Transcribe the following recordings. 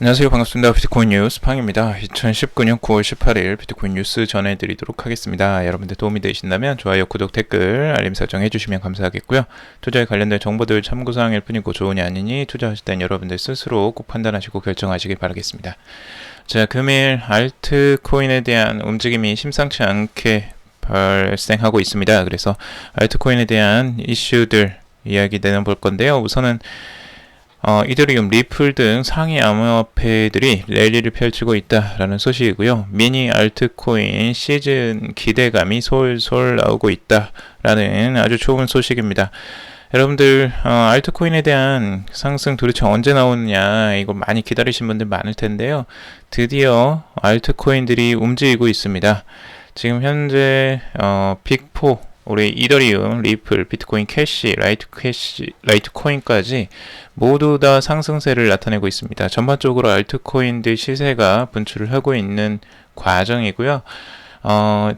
안녕하세요. 반갑습니다. 비트코인 뉴스 팡입니다. 2019년 9월 18일 비트코인 뉴스 전해드리도록 하겠습니다. 여러분들 도움이 되신다면 좋아요, 구독, 댓글, 알림 설정 해주시면 감사하겠고요. 투자에 관련된 정보들 참고사항일 뿐이고 좋으니 아니니 투자하실 땐 여러분들 스스로 꼭 판단하시고 결정하시길 바라겠습니다. 자, 금일 알트코인에 대한 움직임이 심상치 않게 발생하고 있습니다. 그래서 알트코인에 대한 이슈들 이야기 내놓을 건데요. 우선은 이더리움, 리플 등 상위 암호화폐들이 랠리를 펼치고 있다라는 소식이고요. 미니 알트코인 시즌 기대감이 솔솔 나오고 있다라는 아주 좋은 소식입니다. 여러분들 알트코인에 대한 상승 도대체 언제 나오느냐 이거 많이 기다리신 분들 많을 텐데요. 드디어 알트코인들이 움직이고 있습니다. 지금 현재 빅4 우리 이더리움, 리플, 비트코인 캐시, 라이트코인까지 모두 다 상승세를 나타내고 있습니다. 전반적으로 알트코인들 시세가 분출을 하고 있는 과정이고요.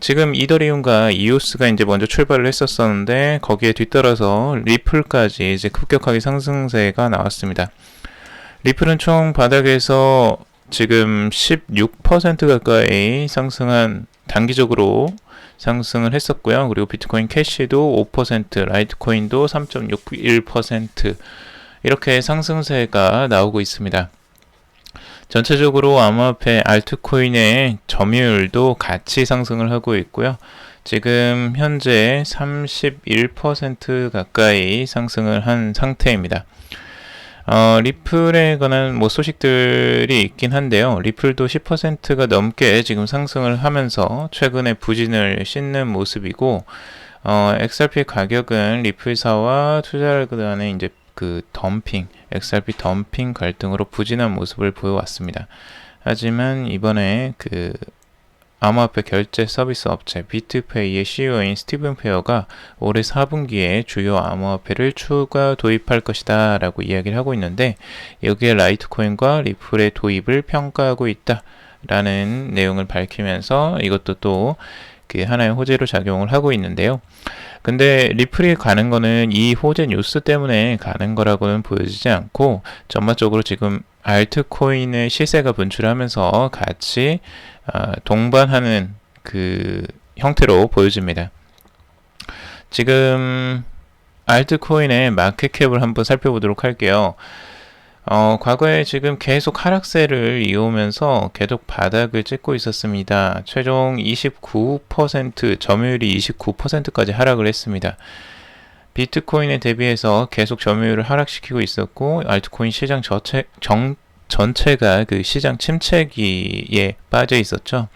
지금 이더리움과 이오스가 이제 먼저 출발을 했었는데 거기에 뒤따라서 리플까지 이제 급격하게 상승세가 나왔습니다. 리플은 총 바닥에서 지금 16% 가까이 단기적으로 상승을 했었고요. 그리고 비트코인 캐시도 5%, 라이트코인도 3.61% 이렇게 상승세가 나오고 있습니다. 전체적으로 암호화폐 알트코인의 점유율도 같이 상승을 하고 있고요. 지금 현재 31% 가까이 상승을 한 상태입니다. 리플에 관한 소식들이 있긴 한데요. 리플도 10%가 넘게 지금 상승을 하면서 최근에 부진을 씻는 모습이고, XRP 가격은 리플사와 투자자 간의 이제 XRP 덤핑 갈등으로 부진한 모습을 보여왔습니다. 하지만 이번에 암호화폐 결제 서비스 업체 비트페이의 CEO인 스티븐 페어가 올해 4분기에 주요 암호화폐를 추가 도입할 것이다 라고 이야기를 하고 있는데, 여기에 라이트코인과 리플의 도입을 평가하고 있다 라는 내용을 밝히면서 이것도 또 하나의 호재로 작용을 하고 있는데요. 근데 리플이 가는 거는 이 호재 뉴스 때문에 가는 거라고는 보여지지 않고, 전반적으로 지금 알트코인의 시세가 분출하면서 같이 동반하는 형태로 보여집니다. 지금 알트코인의 마켓캡을 한번 살펴보도록 할게요. 과거에 지금 계속 하락세를 이어오면서 계속 바닥을 찍고 있었습니다. 최종 29%, 점유율이 29%까지 하락을 했습니다. 비트코인에 대비해서 계속 점유율을 하락시키고 있었고, 알트코인 시장 전체가 시장 침체기에 빠져 있었죠.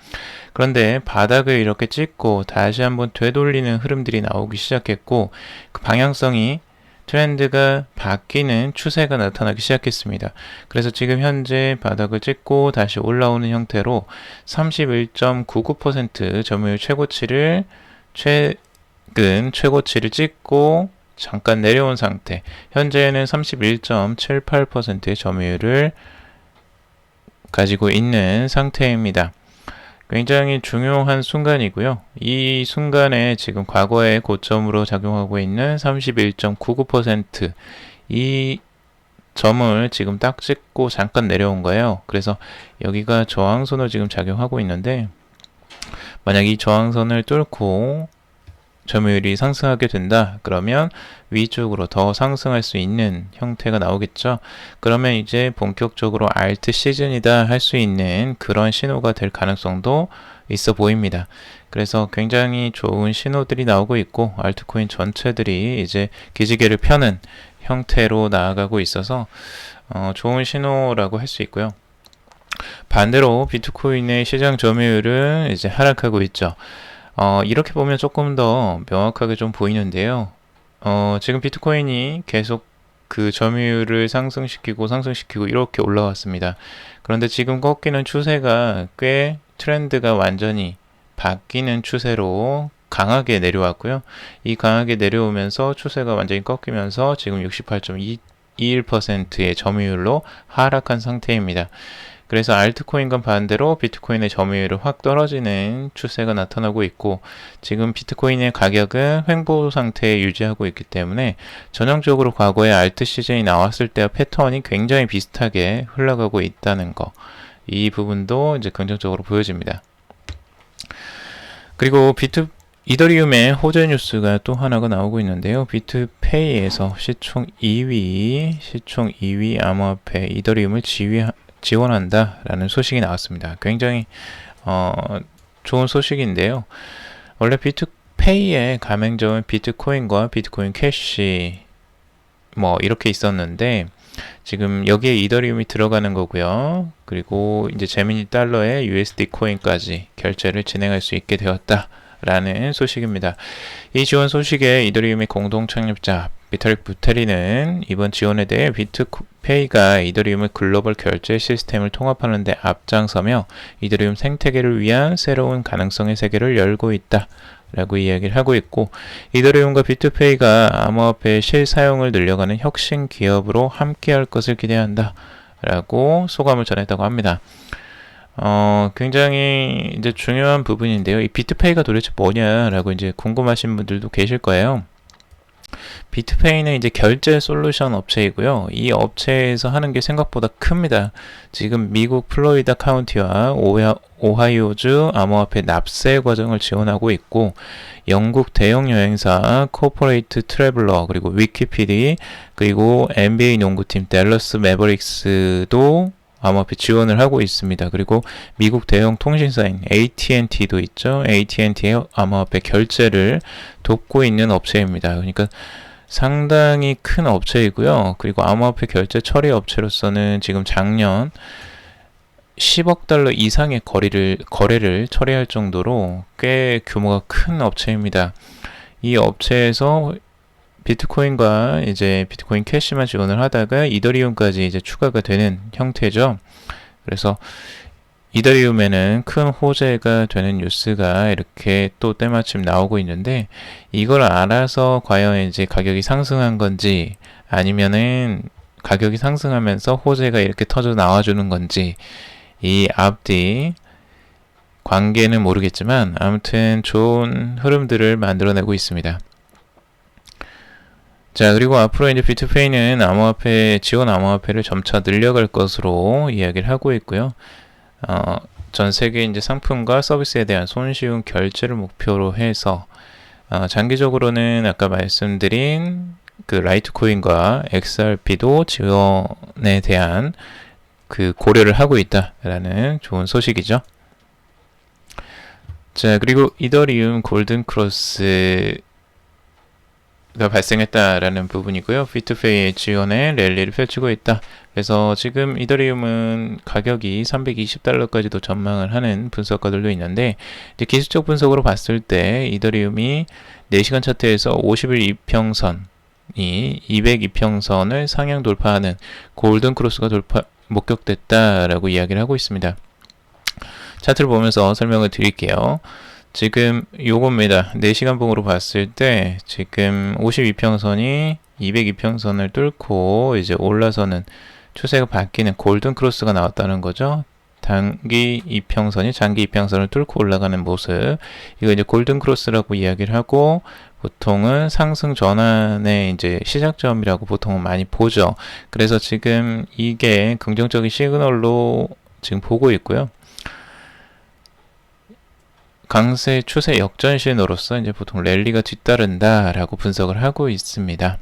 그런데 바닥을 이렇게 찍고 다시 한번 되돌리는 흐름들이 나오기 시작했고, 그 방향성이 트렌드가 바뀌는 추세가 나타나기 시작했습니다. 그래서 지금 현재 바닥을 찍고 다시 올라오는 형태로 31.99% 점유율 최근 최고치를 찍고 잠깐 내려온 상태. 현재는 31.78%의 점유율을 가지고 있는 상태입니다. 굉장히 중요한 순간이고요. 이 순간에 지금 과거의 고점으로 작용하고 있는 31.99% 이 점을 지금 딱 찍고 잠깐 내려온 거예요. 그래서 여기가 저항선으로 지금 작용하고 있는데, 만약 이 저항선을 뚫고 점유율이 상승하게 된다 그러면 위쪽으로 더 상승할 수 있는 형태가 나오겠죠. 그러면 이제 본격적으로 알트 시즌이다 할 수 있는 그런 신호가 될 가능성도 있어 보입니다. 그래서 굉장히 좋은 신호들이 나오고 있고, 알트코인 전체들이 이제 기지개를 펴는 형태로 나아가고 있어서 좋은 신호라고 할 수 있고요. 반대로 비트코인의 시장 점유율은 이제 하락하고 있죠. 이렇게 보면 조금 더 명확하게 좀 보이는데요. 지금 비트코인이 계속 점유율을 상승시키고 이렇게 올라왔습니다. 그런데 지금 꺾이는 추세가 꽤 트렌드가 완전히 바뀌는 추세로 강하게 내려왔고요. 이 강하게 내려오면서 추세가 완전히 꺾이면서 지금 68.21%의 점유율로 하락한 상태입니다. 그래서 알트코인과 반대로 비트코인의 점유율이 확 떨어지는 추세가 나타나고 있고, 지금 비트코인의 가격은 횡보 상태에 유지하고 있기 때문에 전형적으로 과거에 알트 시즌이 나왔을 때와 패턴이 굉장히 비슷하게 흘러가고 있다는 거, 이 부분도 이제 긍정적으로 보여집니다. 그리고 이더리움의 호재 뉴스가 또 하나가 나오고 있는데요. 비트페이에서 시총 2위 암호화폐 이더리움을 지원한다라는 소식이 나왔습니다. 굉장히 좋은 소식인데요. 원래 비트페이의 가맹점은 비트코인과 비트코인 캐시 이렇게 있었는데, 지금 여기에 이더리움이 들어가는 거고요. 그리고 이제 제미니 달러에 USD 코인까지 결제를 진행할 수 있게 되었다라는 소식입니다. 이 지원 소식에 이더리움의 공동 창립자 비탈릭 부테린은 이번 지원에 대해 비트페이가 이더리움의 글로벌 결제 시스템을 통합하는 데 앞장서며 이더리움 생태계를 위한 새로운 가능성의 세계를 열고 있다 라고 이야기를 하고 있고, 이더리움과 비트페이가 암호화폐의 실사용을 늘려가는 혁신 기업으로 함께할 것을 기대한다 라고 소감을 전했다고 합니다. 굉장히 이제 중요한 부분인데요. 이 비트페이가 도대체 뭐냐라고 이제 궁금하신 분들도 계실 거예요. 비트페이는 이제 결제 솔루션 업체이고요. 이 업체에서 하는 게 생각보다 큽니다. 지금 미국 플로리다 카운티와 오하이오주 암호화폐 납세 과정을 지원하고 있고, 영국 대형 여행사 코퍼레이트 트래블러, 그리고 위키피디, 그리고 NBA 농구팀 댈러스 매버릭스도 암호화폐 지원을 하고 있습니다. 그리고 미국 대형 통신사인 AT&T도 있죠. AT&T의 암호화폐 결제를 돕고 있는 업체입니다. 그러니까 상당히 큰 업체이고요. 그리고 암호화폐 결제 처리 업체로서는 지금 작년 10억 달러 이상의 거래를 처리할 정도로 꽤 규모가 큰 업체입니다. 이 업체에서 비트코인과 이제 비트코인 캐시만 지원을 하다가 이더리움까지 이제 추가가 되는 형태죠. 그래서 이더리움에는 큰 호재가 되는 뉴스가 이렇게 또 때마침 나오고 있는데, 이걸 알아서 과연 이제 가격이 상승한 건지, 아니면은 가격이 상승하면서 호재가 이렇게 터져 나와주는 건지, 이 앞뒤 관계는 모르겠지만 아무튼 좋은 흐름들을 만들어내고 있습니다. 자, 그리고 앞으로 이제 비트페이는 지원 암호화폐를 점차 늘려갈 것으로 이야기를 하고 있고요. 전 세계 이제 상품과 서비스에 대한 손쉬운 결제를 목표로 해서 장기적으로는 아까 말씀드린 그 라이트코인과 XRP도 지원에 대한 그 고려를 하고 있다라는 좋은 소식이죠. 자, 그리고 이더리움 골든크로스 발생했다라는 부분이고요. 비트페이의 지원에 랠리를 펼치고 있다. 그래서 지금 이더리움은 가격이 320달러까지도 전망을 하는 분석가들도 있는데, 이제 기술적 분석으로 봤을 때 이더리움이 4시간 차트에서 50일 이평선이 202평선을 상향 돌파하는 골든 크로스가 목격됐다라고 이야기를 하고 있습니다. 차트를 보면서 설명을 드릴게요. 지금 요겁니다. 4시간 봉으로 봤을 때 지금 52평선이 202평선을 뚫고 이제 올라서는 추세가 바뀌는 골든 크로스가 나왔다는 거죠. 단기 이평선이 장기 이평선을 뚫고 올라가는 모습, 이거 이제 골든 크로스라고 이야기를 하고, 보통은 상승 전환의 이제 시작점이라고 보통은 많이 보죠. 그래서 지금 이게 긍정적인 시그널로 지금 보고 있고요. 강세 추세 역전 신호로서 이제 보통 랠리가 뒤따른다라고 분석을 하고 있습니다.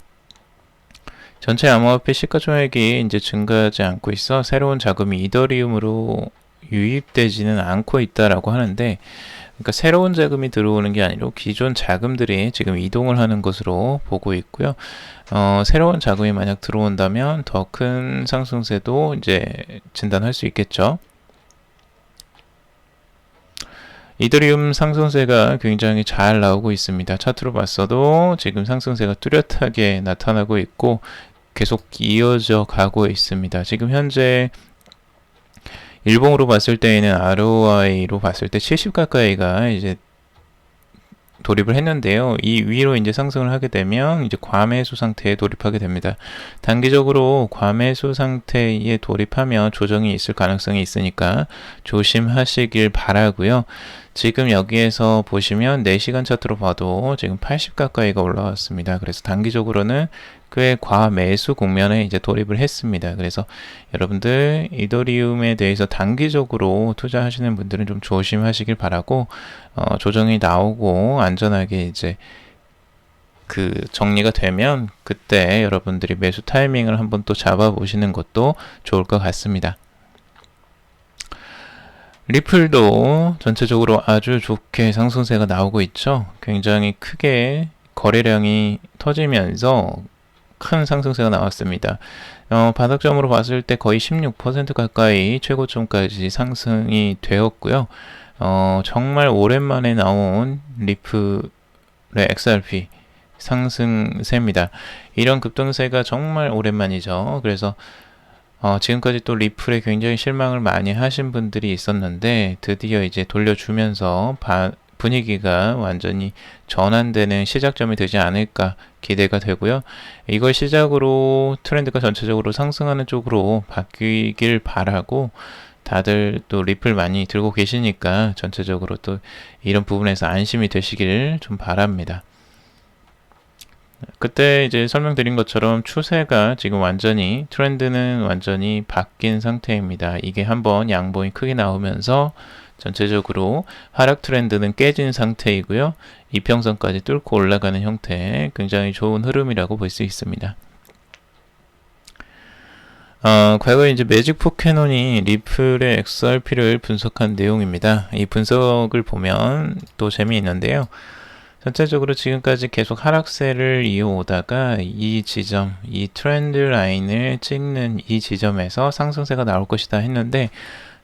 전체 암호화폐 시가총액이 이제 증가하지 않고 있어 새로운 자금이 이더리움으로 유입되지는 않고 있다라고 하는데, 그러니까 새로운 자금이 들어오는 게 아니라 기존 자금들이 지금 이동을 하는 것으로 보고 있고요. 새로운 자금이 만약 들어온다면 더 큰 상승세도 이제 진단할 수 있겠죠. 이더리움 상승세가 굉장히 잘 나오고 있습니다. 차트로 봤어도 지금 상승세가 뚜렷하게 나타나고 있고 계속 이어져 가고 있습니다. 지금 현재 일봉으로 봤을 때에는 ROI로 봤을 때 70 가까이가 이제 돌입을 했는데요. 이 위로 이제 상승을 하게 되면 이제 과매수 상태에 돌입하게 됩니다. 단기적으로 과매수 상태에 돌입하면 조정이 있을 가능성이 있으니까 조심하시길 바라고요. 지금 여기에서 보시면 4시간 차트로 봐도 지금 80 가까이가 올라왔습니다. 그래서 단기적으로는 꽤 과매수 국면에 이제 돌입을 했습니다. 그래서 여러분들 이더리움에 대해서 단기적으로 투자하시는 분들은 좀 조심하시길 바라고, 조정이 나오고 안전하게 이제 그 정리가 되면 그때 여러분들이 매수 타이밍을 한번 또 잡아보시는 것도 좋을 것 같습니다. 리플도 전체적으로 아주 좋게 상승세가 나오고 있죠. 굉장히 크게 거래량이 터지면서 큰 상승세가 나왔습니다. 바닥점으로 봤을 때 거의 16% 가까이 최고점까지 상승이 되었고요. 정말 오랜만에 나온 리플의 XRP 상승세입니다. 이런 급등세가 정말 오랜만이죠. 그래서 지금까지 또 리플에 굉장히 실망을 많이 하신 분들이 있었는데 드디어 이제 돌려주면서 분위기가 완전히 전환되는 시작점이 되지 않을까 기대가 되고요. 이걸 시작으로 트렌드가 전체적으로 상승하는 쪽으로 바뀌길 바라고, 다들 또 리플 많이 들고 계시니까 전체적으로 또 이런 부분에서 안심이 되시길 좀 바랍니다. 그때 이제 설명드린 것처럼 추세가 지금 완전히, 트렌드는 완전히 바뀐 상태입니다. 이게 한번 양봉이 크게 나오면서 전체적으로 하락 트렌드는 깨진 상태이고요. 이평선까지 뚫고 올라가는 형태, 굉장히 좋은 흐름이라고 볼 수 있습니다. 과거에 이제 매직 포켓논이 리플의 XRP를 분석한 내용입니다. 이 분석을 보면 또 재미있는데요. 전체적으로 지금까지 계속 하락세를 이어오다가 이 지점, 이 트렌드 라인을 찍는 이 지점에서 상승세가 나올 것이다 했는데,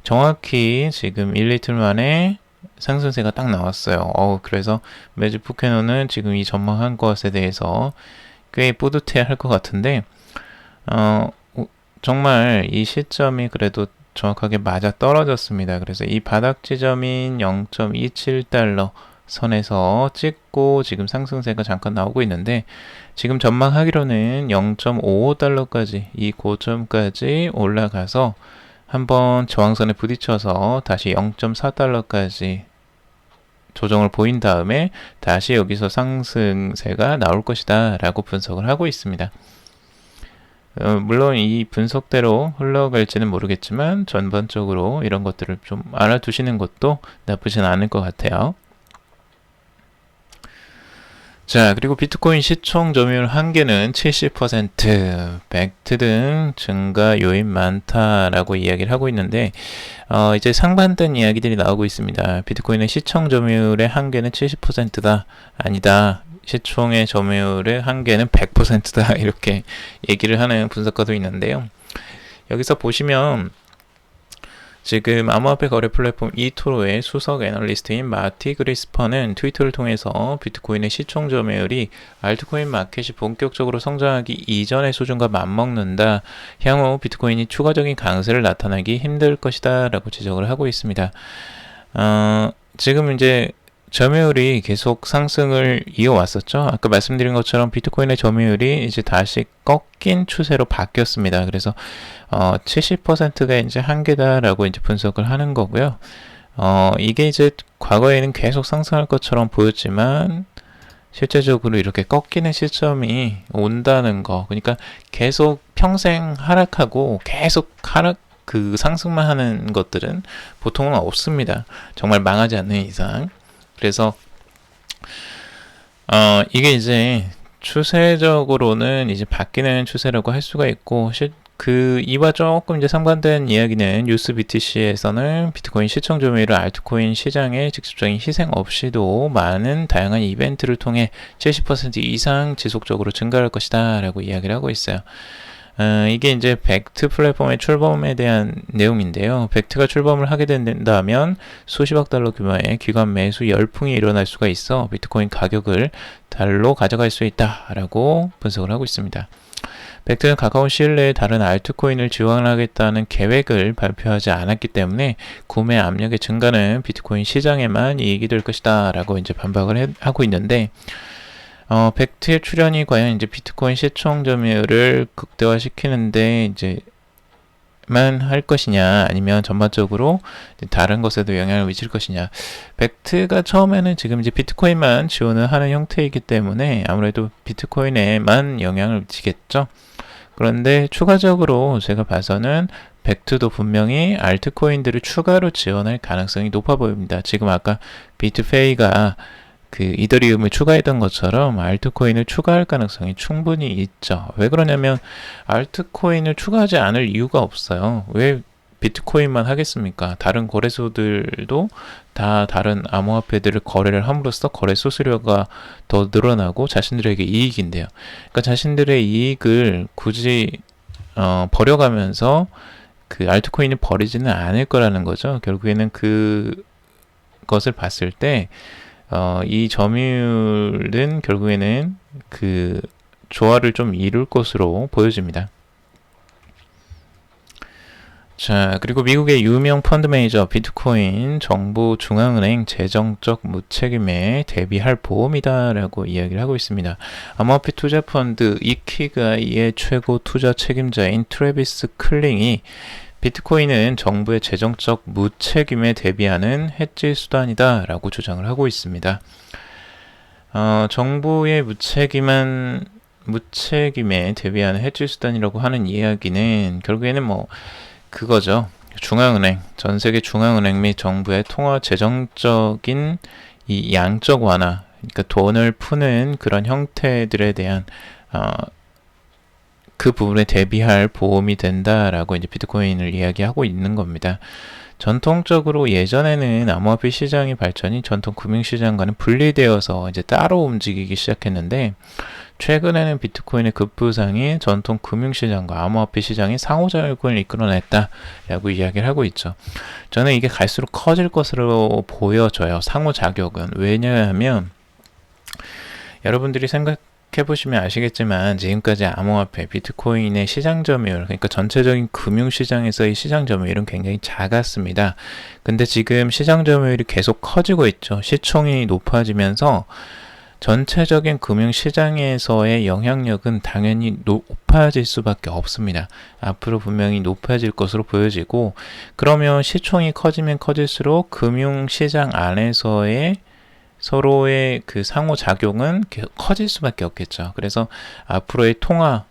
정확히 지금 1이틀 만에 상승세가 딱 나왔어요. 그래서 매직 포켓논은 지금 이 전망한 것에 대해서 꽤 뿌듯해 할 것 같은데, 정말 이 시점이 그래도 정확하게 맞아 떨어졌습니다. 그래서 이 바닥 지점인 0.27달러 선에서 찍고 지금 상승세가 잠깐 나오고 있는데, 지금 전망하기로는 0.55달러까지 이 고점까지 올라가서 한번 저항선에 부딪혀서 다시 0.4달러까지 조정을 보인 다음에 다시 여기서 상승세가 나올 것이다 라고 분석을 하고 있습니다. 물론 이 분석대로 흘러갈지는 모르겠지만 전반적으로 이런 것들을 좀 알아두시는 것도 나쁘진 않을 것 같아요. 자, 그리고 비트코인 시총 점유율 한계는 70%, 벡트 등 증가 요인 많다라고 이야기를 하고 있는데, 이제 상반된 이야기들이 나오고 있습니다. 비트코인의 시총 점유율의 한계는 70%다, 아니다, 시총의 점유율의 한계는 100%다, 이렇게 얘기를 하는 분석가도 있는데요. 여기서 보시면 지금 암호화폐 거래 플랫폼 이토로의 수석 애널리스트인 마티 그리스퍼는 트위터를 통해서 비트코인의 시총 점유율이 알트코인 마켓이 본격적으로 성장하기 이전의 수준과 맞먹는다, 향후 비트코인이 추가적인 강세를 나타나기 힘들 것이다 라고 지적을 하고 있습니다. 지금 이제 점유율이 계속 상승을 이어왔었죠. 아까 말씀드린 것처럼 비트코인의 점유율이 이제 다시 꺾인 추세로 바뀌었습니다. 그래서 70%가 이제 한계다라고 이제 분석을 하는 거고요. 이게 이제 과거에는 계속 상승할 것처럼 보였지만 실제적으로 이렇게 꺾이는 시점이 온다는 거, 그러니까 계속 평생 하락하고 계속 상승만 하는 것들은 보통은 없습니다. 정말 망하지 않는 이상. 그래서 이게 이제 추세적으로는 이제 바뀌는 추세라고 할 수가 있고, 이와 조금 이제 상반된 이야기는 뉴스 BTC에서는 비트코인 시총 점유율을 알트코인 시장의 직접적인 희생 없이도 많은 다양한 이벤트를 통해 70% 이상 지속적으로 증가할 것이다 라고 이야기를 하고 있어요. 이게 이제 벡트 플랫폼의 출범에 대한 내용인데요. 벡트가 출범을 하게 된다면 수십억 달러 규모의 기관 매수 열풍이 일어날 수가 있어 비트코인 가격을 달로 가져갈 수 있다라고 분석을 하고 있습니다. 벡트는 가까운 시일 내에 다른 알트코인을 지원하겠다는 계획을 발표하지 않았기 때문에 구매 압력의 증가는 비트코인 시장에만 이익이 될 것이다 라고 이제 반박을 하고 있는데, 벡트의 출현이 과연 이제 비트코인 시총 점유율을 극대화시키는데 이제 만 할 것이냐, 아니면 전반적으로 다른 것에도 영향을 미칠 것이냐. 벡트가 처음에는 지금 이제 비트코인만 지원을 하는 형태이기 때문에 아무래도 비트코인에만 영향을 미치겠죠. 그런데 추가적으로 제가 봐서는 벡트도 분명히 알트코인들을 추가로 지원할 가능성이 높아 보입니다. 지금 아까 비트페이가 그 이더리움을 추가했던 것처럼 알트코인을 추가할 가능성이 충분히 있죠. 왜 그러냐면 알트코인을 추가하지 않을 이유가 없어요. 왜 비트코인만 하겠습니까? 다른 거래소들도 다 다른 암호화폐들을 거래를 함으로써 거래 수수료가 더 늘어나고 자신들에게 이익인데요. 그러니까 자신들의 이익을 굳이 버려가면서 그 알트코인을 버리지는 않을 거라는 거죠. 결국에는 그것을 봤을 때 이 점유율은 결국에는 그 조화를 좀 이룰 것으로 보여집니다. 자, 그리고 미국의 유명 펀드 매니저 비트코인 정부 중앙은행 재정적 무책임에 대비할 보험이다 라고 이야기를 하고 있습니다. 암호화폐 투자 펀드 이키가이의 최고 투자 책임자인 트래비스 클링이 비트코인은 정부의 재정적 무책임에 대비하는 해지 수단이다 라고 주장을 하고 있습니다. 정부의 무책임에 대비하는 해지 수단이라고 하는 이야기는 결국에는 그거죠. 중앙은행, 전 세계 중앙은행 및 정부의 통화 재정적인 이 양적 완화, 그러니까 돈을 푸는 그런 형태들에 대한 그 부분에 대비할 보험이 된다라고 이제 비트코인을 이야기하고 있는 겁니다. 전통적으로 예전에는 암호화폐 시장의 발전이 전통 금융시장과는 분리되어서 이제 따로 움직이기 시작했는데, 최근에는 비트코인의 급부상이 전통 금융시장과 암호화폐 시장의 상호작용을 이끌어냈다라고 이야기를 하고 있죠. 저는 이게 갈수록 커질 것으로 보여져요. 상호작용은. 왜냐하면 여러분들이 생각해보시면 아시겠지만 지금까지 암호화폐, 비트코인의 시장 점유율, 그러니까 전체적인 금융시장에서의 시장 점유율은 굉장히 작았습니다. 근데 지금 시장 점유율이 계속 커지고 있죠. 시총이 높아지면서 전체적인 금융시장에서의 영향력은 당연히 높아질 수밖에 없습니다. 앞으로 분명히 높아질 것으로 보여지고, 그러면 시총이 커지면 커질수록 금융시장 안에서의 서로의 그 상호작용은 계속 커질 수밖에 없겠죠. 그래서 앞으로의 통화의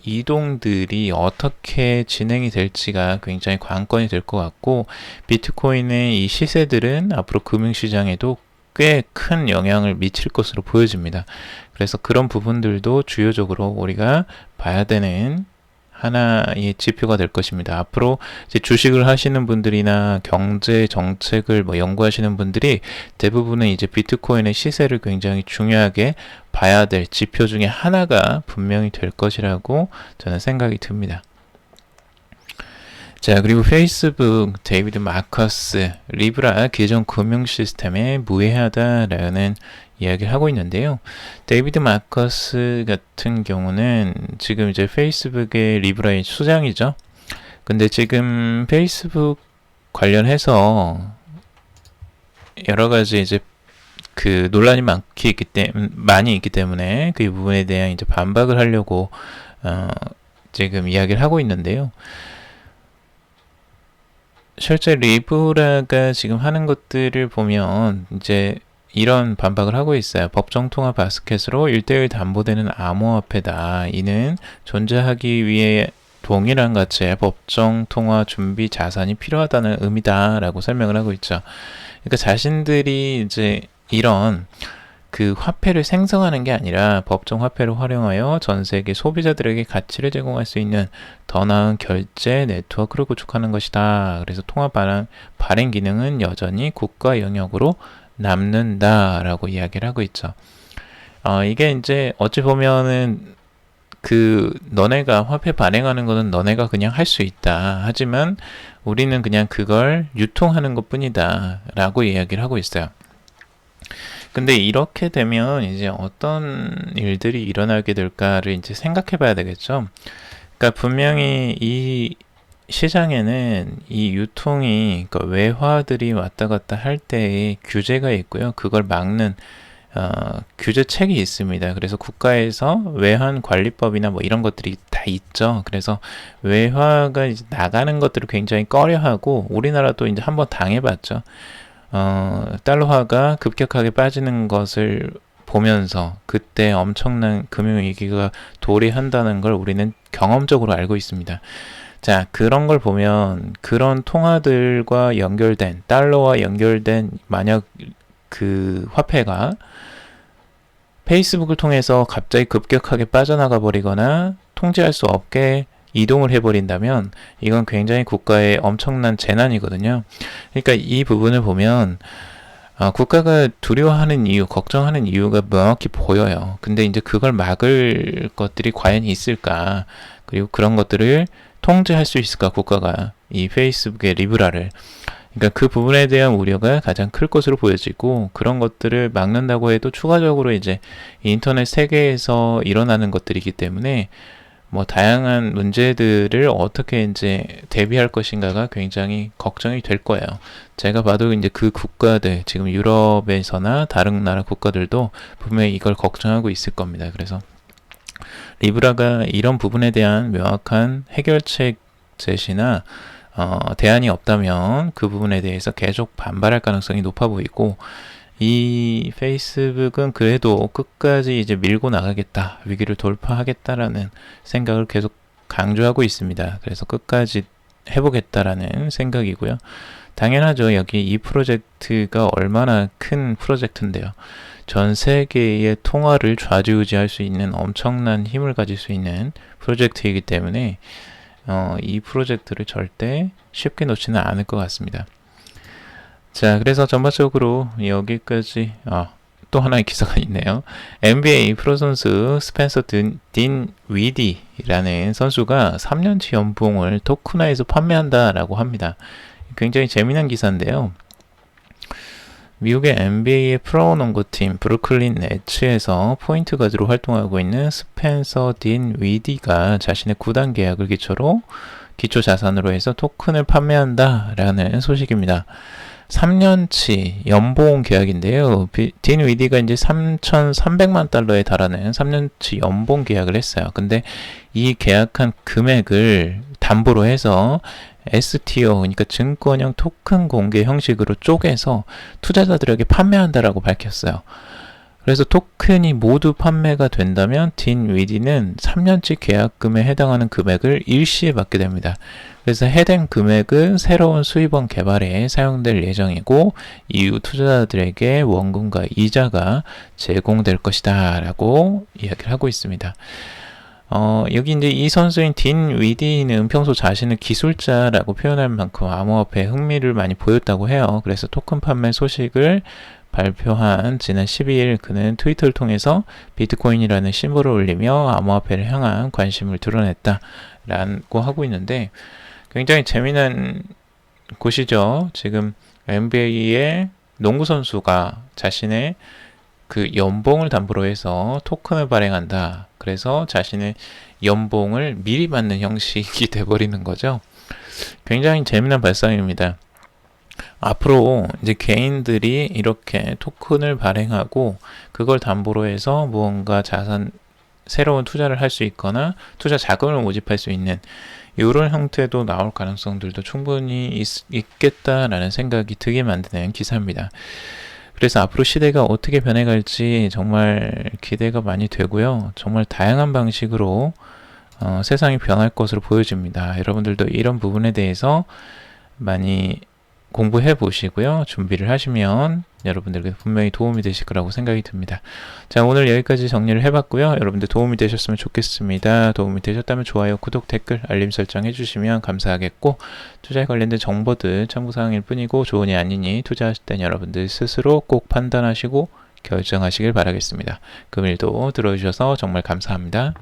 이동들이 어떻게 진행이 될지가 굉장히 관건이 될 것 같고, 비트코인의 이 시세들은 앞으로 금융시장에도 꽤 큰 영향을 미칠 것으로 보여집니다. 그래서 그런 부분들도 주요적으로 우리가 봐야 되는 하나의 지표가 될 것입니다. 앞으로 이제 주식을 하시는 분들이나 경제 정책을 연구하시는 분들이 대부분은 이제 비트코인의 시세를 굉장히 중요하게 봐야 될 지표 중에 하나가 분명히 될 것이라고 저는 생각이 듭니다. 자, 그리고 페이스북 데이비드 마커스, 리브라 기존 금융 시스템에 무해하다라는 이야기를 하고 있는데요. 데이비드 마커스 같은 경우는 지금 이제 페이스북의 리브라의 수장이죠. 근데 지금 페이스북 관련해서 여러 가지 이제 그 논란이 많이 있기 때문에 그 부분에 대한 이제 반박을 하려고 지금 이야기를 하고 있는데요. 실제 리브라가 지금 하는 것들을 보면 이제 이런 반박을 하고 있어요. 법정통화 바스켓으로 1:1 담보되는 암호화폐다. 이는 존재하기 위해 동일한 가치의 법정통화 준비 자산이 필요하다는 의미다 라고 설명을 하고 있죠. 그러니까 자신들이 이제 이런 그 화폐를 생성하는 게 아니라 법정 화폐를 활용하여 전 세계 소비자들에게 가치를 제공할 수 있는 더 나은 결제 네트워크를 구축하는 것이다. 그래서 통화 발행 기능은 여전히 국가 영역으로 남는다라고 이야기를 하고 있죠. 이게 이제 어찌 보면은 그 너네가 화폐 발행하는 거는 너네가 그냥 할 수 있다. 하지만 우리는 그냥 그걸 유통하는 것뿐이다 라고 이야기를 하고 있어요. 근데 이렇게 되면 이제 어떤 일들이 일어나게 될까를 이제 생각해 봐야 되겠죠. 그러니까 분명히 이 시장에는 이 유통이, 그러니까 외화들이 왔다 갔다 할 때의 규제가 있고요. 그걸 막는 규제책이 있습니다. 그래서 국가에서 외환 관리법이나 뭐 이런 것들이 다 있죠. 그래서 외화가 이제 나가는 것들을 굉장히 꺼려하고, 우리나라도 이제 한번 당해봤죠. 달러화가 급격하게 빠지는 것을 보면서 그때 엄청난 금융위기가 도래한다는 걸 우리는 경험적으로 알고 있습니다. 자, 그런 걸 보면 그런 통화들과 연결된, 달러와 연결된 만약 그 화폐가 페이스북을 통해서 갑자기 급격하게 빠져나가 버리거나 통제할 수 없게 이동을 해버린다면 이건 굉장히 국가의 엄청난 재난이거든요. 그러니까 이 부분을 보면 국가가 두려워하는 이유, 걱정하는 이유가 명확히 보여요. 근데 이제 그걸 막을 것들이 과연 있을까? 그리고 그런 것들을 통제할 수 있을까, 국가가 이 페이스북의 리브라를. 그러니까 그 부분에 대한 우려가 가장 클 것으로 보여지고, 그런 것들을 막는다고 해도 추가적으로 이제 인터넷 세계에서 일어나는 것들이기 때문에 뭐 다양한 문제들을 어떻게 이제 대비할 것인가가 굉장히 걱정이 될 거예요. 제가 봐도 이제 그 국가들, 지금 유럽에서나 다른 나라 국가들도 분명히 이걸 걱정하고 있을 겁니다. 그래서 리브라가 이런 부분에 대한 명확한 해결책 제시나 대안이 없다면 그 부분에 대해서 계속 반발할 가능성이 높아 보이고, 이 페이스북은 그래도 끝까지 이제 밀고 나가겠다, 위기를 돌파하겠다라는 생각을 계속 강조하고 있습니다. 그래서 끝까지 해보겠다라는 생각이고요. 당연하죠. 여기 이 프로젝트가 얼마나 큰 프로젝트인데요. 전 세계의 통화를 좌지우지할 수 있는 엄청난 힘을 가질 수 있는 프로젝트이기 때문에 이 프로젝트를 절대 쉽게 놓지는 않을 것 같습니다. 자, 그래서 전반적으로 여기까지 또 하나의 기사가 있네요. NBA 프로 선수 스펜서 딘 위디라는 선수가 3년치 연봉을 토큰화해서 판매한다라고 합니다. 굉장히 재미난 기사인데요. 미국의 NBA의 프로농구팀 브루클린 네츠에서 포인트 가드로 활동하고 있는 스펜서 딘 위디가 자신의 구단 계약을 기초 자산으로 해서 토큰을 판매한다라는 소식입니다. 3년치 연봉 계약인데요. 딘 위디가 이제 3,300만 달러에 달하는 3년치 연봉 계약을 했어요. 근데 이 계약한 금액을 담보로 해서 S티어, 그러니까 증권형 토큰 공개 형식으로 쪼개서 투자자들에게 판매한다라고 밝혔어요. 그래서 토큰이 모두 판매가 된다면 딘 위디는 3년치 계약금에 해당하는 금액을 일시에 받게 됩니다. 그래서 해당 금액은 새로운 수입원 개발에 사용될 예정이고, 이후 투자자들에게 원금과 이자가 제공될 것이다 라고 이야기를 하고 있습니다. 여기 이제 이 선수인 딘 위디는 평소 자신을 기술자라고 표현할 만큼 암호화폐에 흥미를 많이 보였다고 해요. 그래서 토큰 판매 소식을 발표한 지난 12일 그는 트위터를 통해서 비트코인이라는 심볼을 올리며 암호화폐를 향한 관심을 드러냈다라고 하고 있는데, 굉장히 재미난 곳이죠. 지금 NBA의 농구 선수가 자신의 그 연봉을 담보로 해서 토큰을 발행한다. 그래서 자신의 연봉을 미리 받는 형식이 돼버리는 거죠. 굉장히 재미난 발상입니다. 앞으로 이제 개인들이 이렇게 토큰을 발행하고 그걸 담보로 해서 무언가 새로운 투자를 할 수 있거나 투자 자금을 모집할 수 있는 이런 형태도 나올 가능성들도 충분히 있겠다라는 생각이 들게 만드는 기사입니다. 그래서 앞으로 시대가 어떻게 변해갈지 정말 기대가 많이 되고요. 정말 다양한 방식으로 세상이 변할 것으로 보여집니다. 여러분들도 이런 부분에 대해서 많이 공부해 보시고요. 준비를 하시면 여러분들께 분명히 도움이 되실 거라고 생각이 듭니다. 자, 오늘 여기까지 정리를 해봤고요. 여러분들 도움이 되셨으면 좋겠습니다. 도움이 되셨다면 좋아요, 구독, 댓글, 알림 설정 해주시면 감사하겠고, 투자에 관련된 정보들 참고사항일 뿐이고 좋으니 아니니 투자하실 땐 여러분들 스스로 꼭 판단하시고 결정하시길 바라겠습니다. 금일도 들어주셔서 정말 감사합니다.